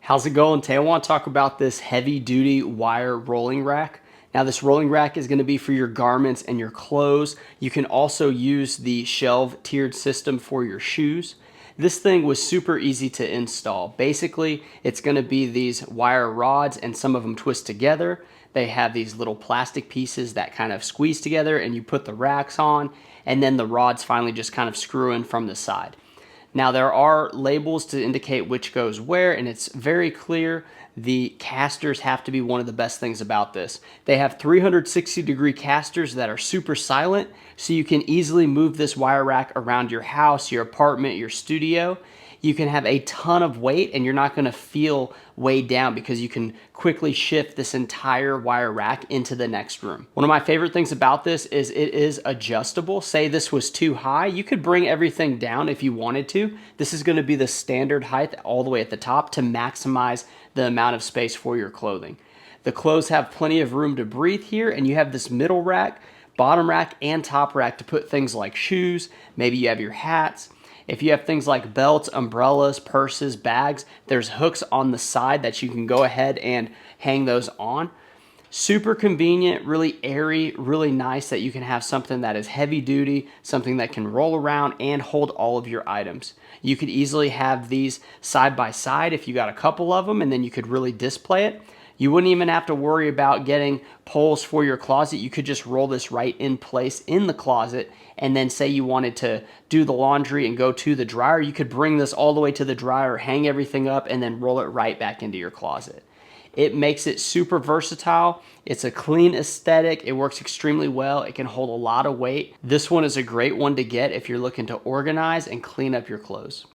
How's it going? Today I want to talk about this heavy duty wire rolling rack. Now this rolling rack is going to be for your garments and your clothes. You can also use the shelf tiered system for your shoes. This thing was super easy to install. Basically, it's going to be these wire rods and some of them twist together. They have these little plastic pieces that kind of squeeze together and you put the racks on, and then the rods finally just kind of screw in from the side. Now there are labels to indicate which goes where, and it's very clear. The casters have to be one of the best things about this. They have 360-degree casters that are super silent, so you can easily move this wire rack around your house, your apartment, your studio. You can have a ton of weight and you're not going to feel weighed down because you can quickly shift this entire wire rack into the next room. One of my favorite things about this is it is adjustable. Say this was too high, you could bring everything down if you wanted to. This is going to be the standard height all the way at the top to maximize the amount of space for your clothing. The clothes have plenty of room to breathe here, and you have this middle rack, bottom rack, and top rack to put things like shoes. Maybe you have your hats. If you have things like belts, umbrellas, purses, bags, there's hooks on the side that you can go ahead and hang those on. Super convenient, really airy, really nice that you can have something that is heavy duty, something that can roll around and hold all of your items. You could easily have these side by side if you got a couple of them, and then you could really display it. You wouldn't even have to worry about getting poles for your closet. You could just roll this right in place in the closet, and then say you wanted to do the laundry and go to the dryer, you could bring this all the way to the dryer, hang everything up, and then roll it right back into your closet. It makes it super versatile. It's a clean aesthetic. It works extremely well. It can hold a lot of weight. This one is a great one to get if you're looking to organize and clean up your clothes.